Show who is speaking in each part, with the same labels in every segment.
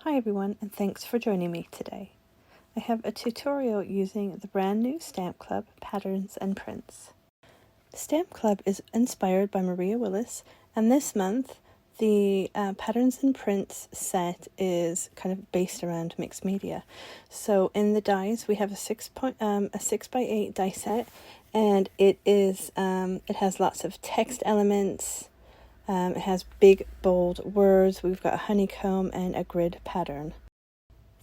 Speaker 1: Hi everyone, and thanks for joining me today. I have a tutorial using the brand new Stamp Club Patterns and Prints. The Stamp Club is inspired by Maria Willis, and this month the Patterns and Prints set is kind of based around mixed media. So in the dies we have a 6x8 die set, and it has lots of text elements. It has big, bold words. We've got a honeycomb and a grid pattern.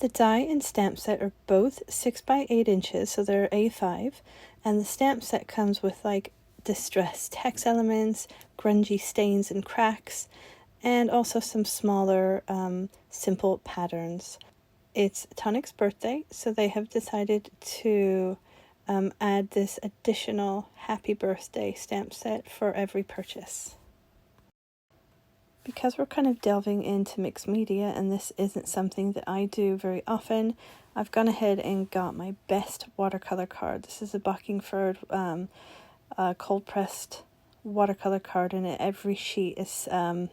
Speaker 1: The die and stamp set are both 6x8 inches, so they're A5, and the stamp set comes with like distressed text elements, grungy stains and cracks, and also some smaller, simple patterns. It's Tonic's birthday, so they have decided to add this additional happy birthday stamp set for every purchase. Because we're kind of delving into mixed media and this isn't something that I do very often, I've gone ahead and got my best watercolor card. This is a Bockingford cold pressed watercolor card, and every sheet is so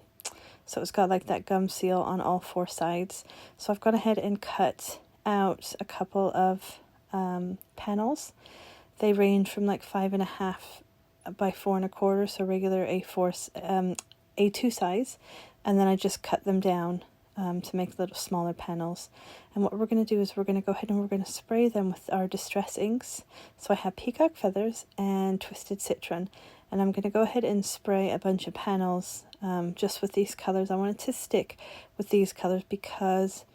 Speaker 1: it's got like that gum seal on all four sides. So I've gone ahead and cut out a couple of panels. They range from like 5.5 by 4.25, so regular A2 size, and then I just cut them down to make little smaller panels. And what we're going to do is we're going to go ahead and we're going to spray them with our distress inks. So I have Peacock Feathers and Twisted Citron, and I'm going to go ahead and spray a bunch of panels just with these colors. I wanted to stick with these colors because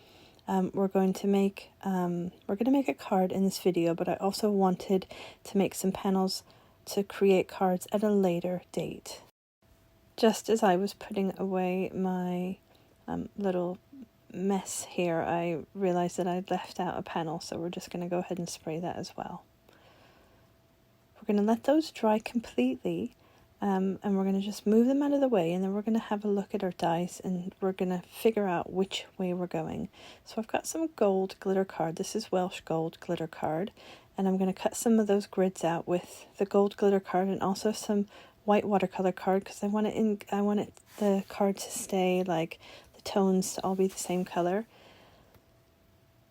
Speaker 1: we're going to make a card in this video, but I also wanted to make some panels to create cards at a later date. Just as I was putting away my little mess here, I realized that I'd left out a panel, so we're just going to go ahead and spray that as well. We're going to let those dry completely, and we're going to just move them out of the way, and then we're going to have a look at our dies, and we're going to figure out which way we're going. So I've got some gold glitter card. This is Welsh gold glitter card, and I'm going to cut some of those grids out with the gold glitter card and also some white watercolor card, because I want the card to stay like the tones to all be the same color.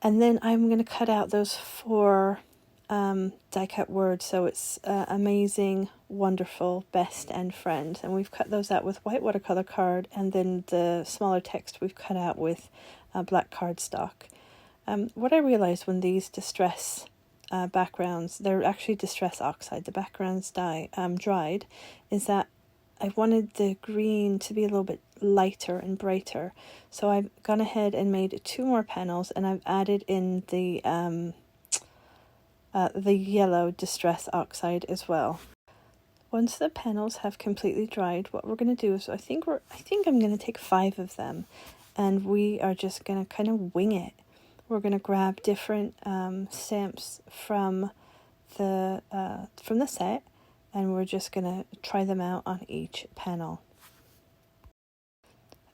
Speaker 1: And then I'm going to cut out those 4 die cut words, so it's amazing, wonderful, best, and friend, and we've cut those out with white watercolor card, and then the smaller text we've cut out with black cardstock. What I realized when these distress backgrounds, they're actually distress oxide, the backgrounds dried, is that I wanted the green to be a little bit lighter and brighter. So I've gone ahead and made 2 more panels, and I've added in the yellow distress oxide as well. Once the panels have completely dried, what we're going to do is I think I'm going to take 5 of them, and we are just going to kind of wing it. We're going to grab different stamps from the set, and we're just going to try them out on each panel.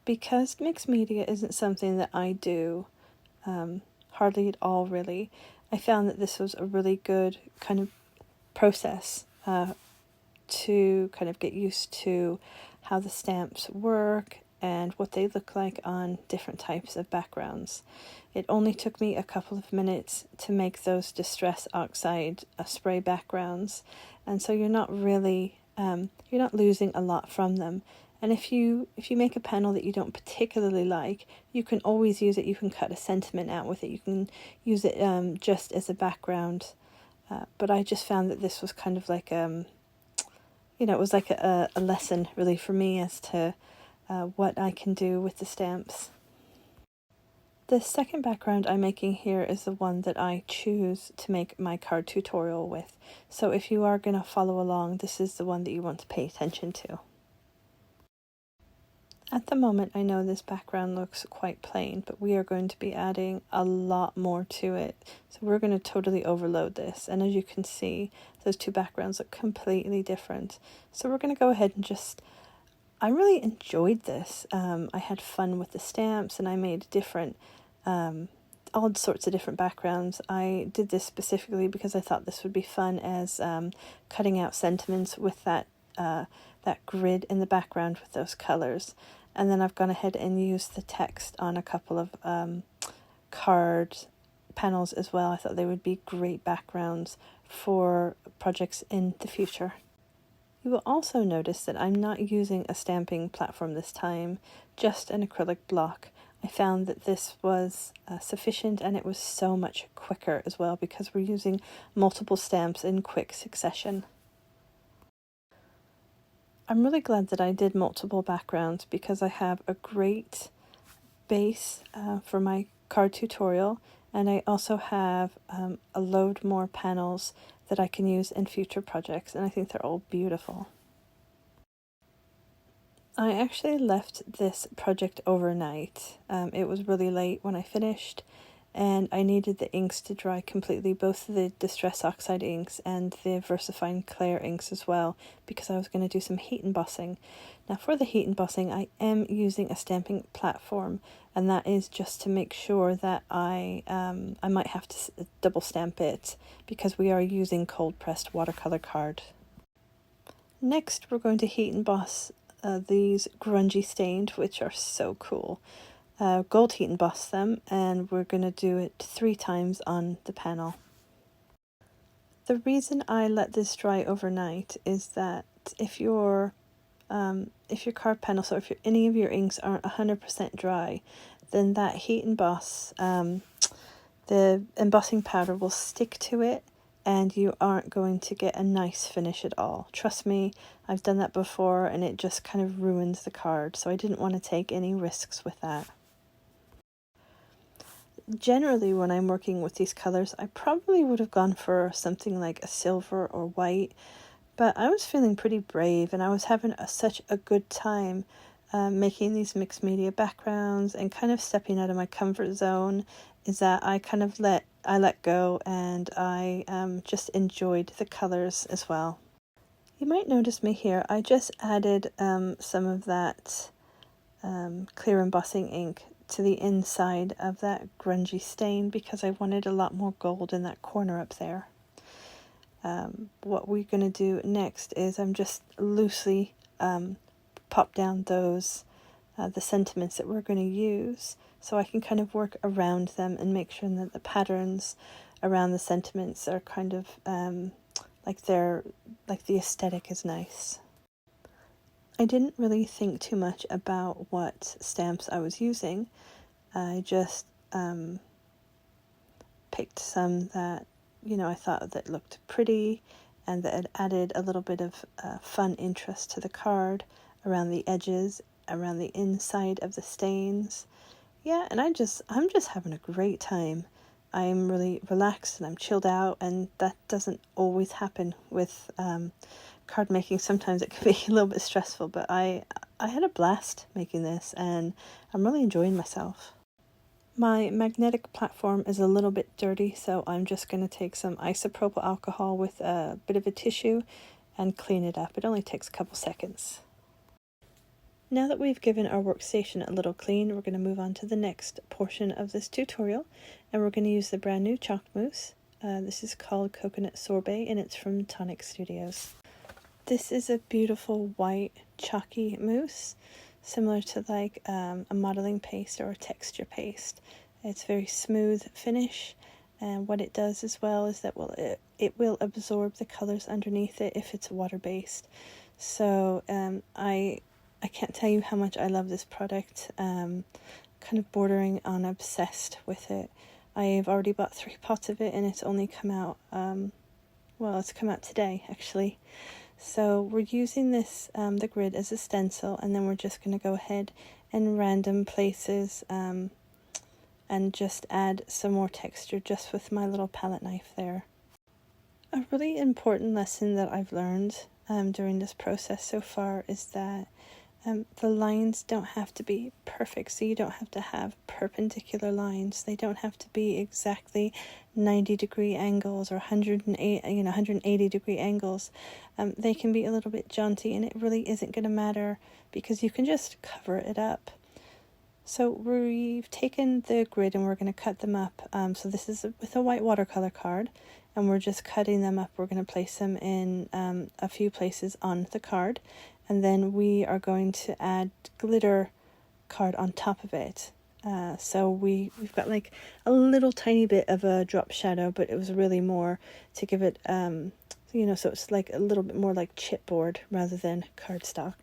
Speaker 1: Because mixed media isn't something that I do hardly at all really, I found that this was a really good kind of process to kind of get used to how the stamps work and what they look like on different types of backgrounds. It only took me a couple of minutes to make those distress oxide spray backgrounds, and so you're not really you're not losing a lot from them. And if you make a panel that you don't particularly like, you can always use it. You can cut a sentiment out with it. You can use it just as a background. But I just found that this was kind of like it was like a lesson really for me as to what I can do with the stamps. The second background I'm making here is the one that I choose to make my card tutorial with. So if you are going to follow along, this is the one that you want to pay attention to. At the moment, I know this background looks quite plain, but we are going to be adding a lot more to it. So we're going to totally overload this. And as you can see, those 2 backgrounds look completely different. So we're going to go ahead and I really enjoyed this. I had fun with the stamps, and I made different, all sorts of different backgrounds. I did this specifically because I thought this would be fun as cutting out sentiments with that grid in the background with those colors. And then I've gone ahead and used the text on a couple of card panels as well. I thought they would be great backgrounds for projects in the future. You will also notice that I'm not using a stamping platform this time, just an acrylic block. I found that this was sufficient, and it was so much quicker as well because we're using multiple stamps in quick succession. I'm really glad that I did multiple backgrounds because I have a great base for my card tutorial, and I also have a load more panels that I can use in future projects, and I think they're all beautiful. I actually left this project overnight. It was really late when I finished, and I needed the inks to dry completely, both the Distress Oxide inks and the VersaFine Clair inks as well, because I was going to do some heat embossing. Now for the heat embossing, I am using a stamping platform, and that is just to make sure that I might have to double stamp it because we are using cold pressed watercolor card. Next, we're going to heat emboss these grungy stained, which are so cool. Gold heat emboss them, and we're going to do it 3 times on the panel. The reason I let this dry overnight is that if your card panel, so if any of your inks aren't 100% dry, then that heat emboss, the embossing powder will stick to it, and you aren't going to get a nice finish at all. Trust me, I've done that before, and it just kind of ruins the card, so I didn't want to take any risks with that. Generally, when I'm working with these colors, I probably would have gone for something like a silver or white, but I was feeling pretty brave, and I was having such a good time making these mixed media backgrounds and kind of stepping out of my comfort zone, is that I kind of let go, and I just enjoyed the colors as well. You might notice me here, I just added some of that clear embossing ink to the inside of that grungy stain because I wanted a lot more gold in that corner up there. What we're going to do next is I'm just loosely pop down those the sentiments that we're going to use, so I can kind of work around them and make sure that the patterns around the sentiments are kind of like the aesthetic is nice. I didn't really think too much about what stamps I was using. I just picked some that, I thought that looked pretty and that added a little bit of fun interest to the card around the edges, around the inside of the stains. Yeah, and I'm just having a great time. I'm really relaxed and I'm chilled out, and that doesn't always happen with card making. Sometimes it can be a little bit stressful, but I had a blast making this, and I'm really enjoying myself. My magnetic platform is a little bit dirty, so I'm just going to take some isopropyl alcohol with a bit of a tissue and clean it up. It only takes a couple seconds. Now that we've given our workstation a little clean, we're going to move on to the next portion of this tutorial, and we're going to use the brand new chalk mousse. This is called Coconut Sorbet, and it's from Tonic Studios. This is a beautiful white chalky mousse, similar to like a modeling paste or a texture paste. It's very smooth finish, and what it does as well is that it will absorb the colors underneath it if it's water-based. So I can't tell you how much I love this product, kind of bordering on obsessed with it. I've already bought 3 pots of it, and it's only come out, it's come out today actually. So we're using this, the grid as a stencil, and then we're just going to go ahead and random places and just add some more texture just with my little palette knife there. A really important lesson that I've learned during this process so far is that the lines don't have to be perfect, so you don't have to have perpendicular lines. They don't have to be exactly 90-degree angles or 180-degree angles. They can be a little bit jaunty, and it really isn't going to matter because you can just cover it up. So we've taken the grid and we're going to cut them up. So this is with a white watercolor card, and we're just cutting them up. We're going to place them in a few places on the card, and then we are going to add glitter card on top of it. So we've got like a little tiny bit of a drop shadow, but it was really more to give it, you know, so it's like a little bit more like chipboard rather than cardstock.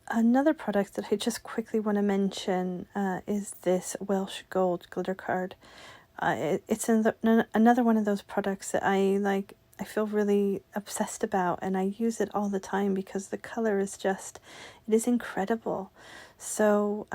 Speaker 1: Another product that I just quickly want to mention is this Welsh Gold glitter card. It's another one of those products that I feel really obsessed about, and I use it all the time because the color is just, it is incredible. So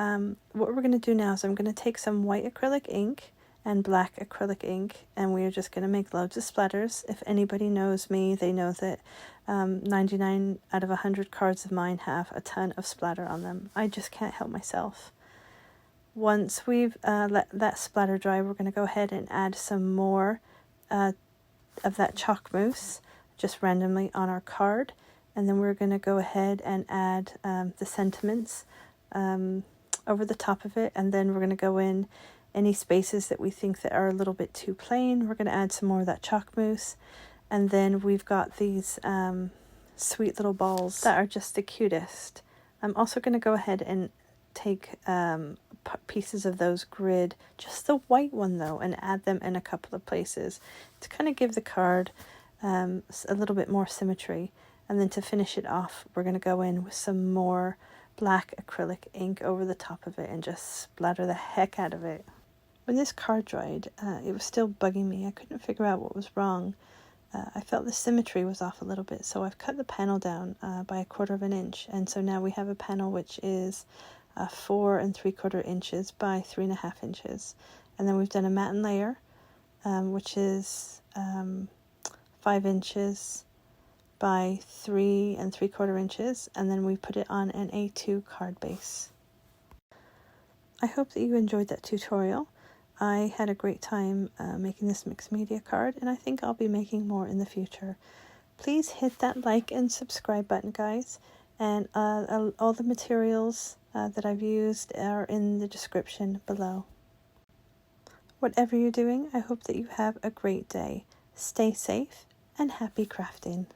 Speaker 1: what we're going to do now is I'm going to take some white acrylic ink and black acrylic ink, and we are just going to make loads of splatters. If anybody knows me, they know that 99 out of 100 cards of mine have a ton of splatter on them. I just can't help myself. Once we've let that splatter dry, we're going to go ahead and add some more of that chalk mousse just randomly on our card, and then we're going to go ahead and add the sentiments over the top of it, and then we're going to go in any spaces that we think that are a little bit too plain. We're going to add some more of that chalk mousse, and then we've got these sweet little balls that are just the cutest. I'm also going to go ahead and take pieces of those grid, just the white one though, and add them in a couple of places to kind of give the card a little bit more symmetry. And then to finish it off, we're going to go in with some more black acrylic ink over the top of it and just splatter the heck out of it. When this card dried, it was still bugging me. I couldn't figure out what was wrong. I felt the symmetry was off a little bit, so I've cut the panel down by 1/4 inch, and so now we have a panel which is 4 3/4 inches by 3.5 inches, and then we've done a matte layer, which is 5 inches by 3 3/4 inches, and then we put it on an A2 card base. I hope that you enjoyed that tutorial. I had a great time making this mixed media card, and I think I'll be making more in the future. Please hit that like and subscribe button, guys, and all the materials that I've used are in the description below. Whatever you're doing, I hope that you have a great day. Stay safe and happy crafting.